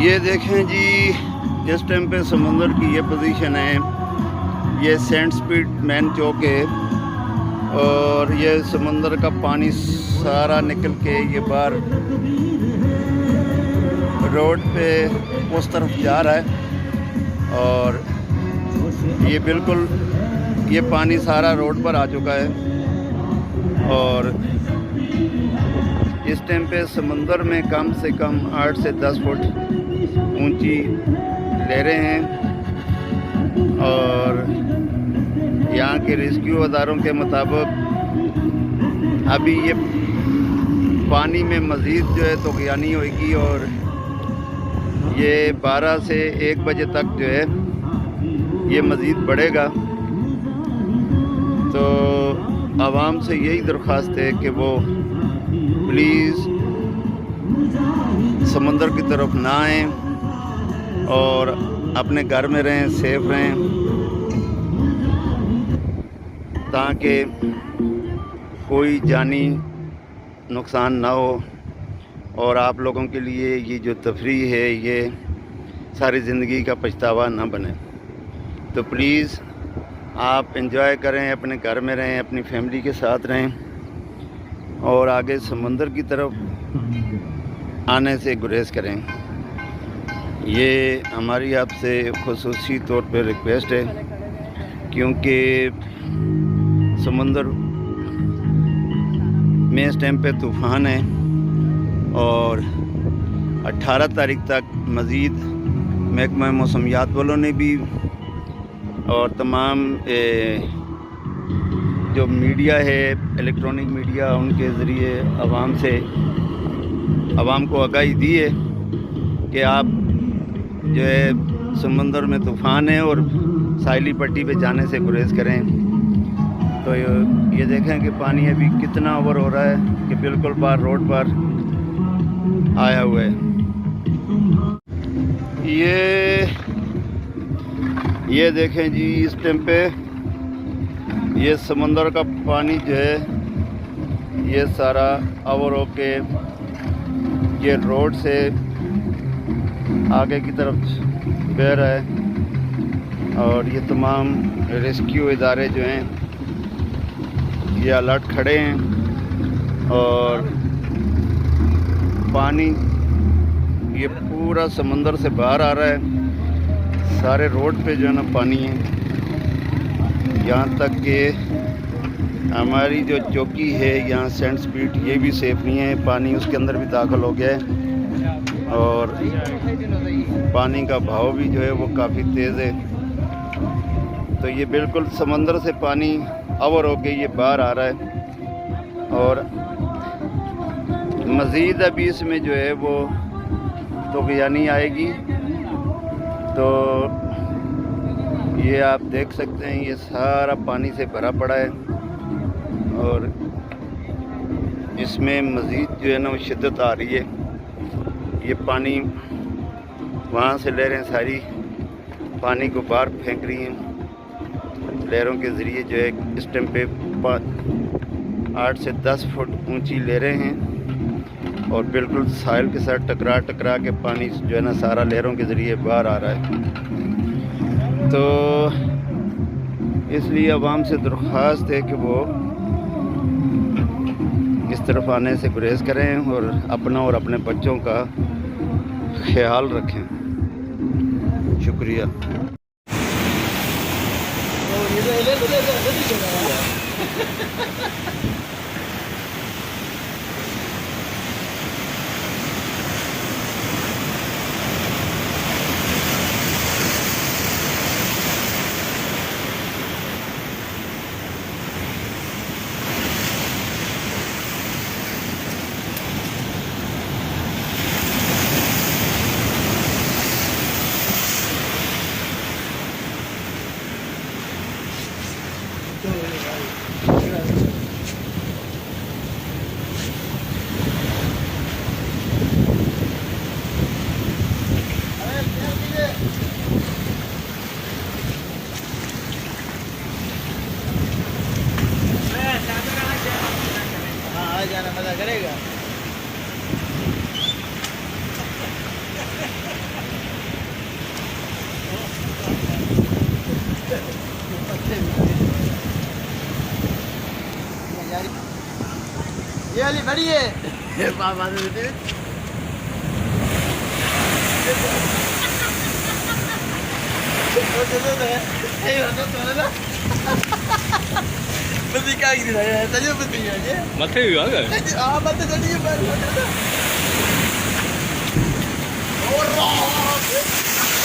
ये देखें जी, इस टाइम पे समुंदर की ये पोजीशन है। ये सेंट स्पीड मैन चौक है और ये समुंदर का पानी सारा निकल के ये बाहर रोड पे उस तरफ जा रहा है और ये बिल्कुल ये पानी सारा रोड पर आ चुका है। और इस टाइम पे समुंदर में कम से कम 8 से 10 फुट ऊंची लहरें हैं और यहाँ के रेस्क्यू अदारों के मुताबिक अभी ये पानी में मज़ीद जो है तूफ़ानी होगी और ये 12 से 1 बजे तक जो है ये मज़ीद बढ़ेगा। तो आवाम से यही दरख्वास्त है कि वो प्लीज़ समंदर की तरफ ना आएँ और अपने घर में रहें, सेफ रहें, ताकि कोई जानी नुकसान ना हो और आप लोगों के लिए ये जो तफरीह है ये सारी ज़िंदगी का पछतावा ना बने। तो प्लीज़ आप एंजॉय करें, अपने घर में रहें, अपनी फैमिली के साथ रहें और आगे समंदर की तरफ आने से गुरेज करें। ये हमारी आपसे खुसूसी तौर पे रिक्वेस्ट है क्योंकि समंदर में इस टाइम पे तूफ़ान है और 18 तारीख तक मज़ीद महकमा मौसमियात वालों ने भी और तमाम जो मीडिया है, इलेक्ट्रॉनिक मीडिया, उनके ज़रिए आवाम को आगाही दी है कि आप जो है समंदर में तूफ़ान है और साहिली पट्टी पे जाने से गुरेज करें। तो ये देखें कि पानी अभी कितना ओवर हो रहा है कि बिल्कुल बाहर रोड पर आया हुआ है। ये देखें जी, इस टाइम पे ये समंदर का पानी जो है ये सारा ओवर हो के ये रोड से आगे की तरफ बह रहा है और ये तमाम रेस्क्यू इदारे जो हैं ये अलर्ट खड़े हैं और पानी ये पूरा समंदर से बाहर आ रहा है। सारे रोड पे जो है ना पानी है, यहाँ तक कि हमारी जो चौकी है यहाँ सेंट स्पीड ये भी सेफ नहीं है, पानी उसके अंदर भी दाखिल हो गया है और पानी का बहाव भी जो है वो काफ़ी तेज़ है। तो ये बिल्कुल समंदर से पानी ओवर हो के ये बाहर आ रहा है और मज़ीद अभी इसमें जो है वो तूफ़ानी आएगी। तो ये आप देख सकते हैं ये सारा पानी से भरा पड़ा है और इसमें मज़ीद जो है ना वो शिद्दत आ रही है। ये पानी वहाँ से लहरें सारी पानी को बाहर फेंक रही हैं। लहरों के ज़रिए जो है इस टाइम पे 8 से 10 फुट ऊंची लहरें हैं और बिल्कुल साहिल के साथ टकरा के पानी जो है ना सारा लहरों के ज़रिए बाहर आ रहा है। तो इसलिए आवाम से दरख्वास्त है कि वो इस तरफ आने से गुरेज करें और अपना और अपने बच्चों का ख्याल रखें। शुक्रिया। जाना मजा करेगा। ये वाली बड़ी है बाबा ने बेटे बदी का की दिया है तजो बदी है ये मथे भी आ गए हां मत चलिए और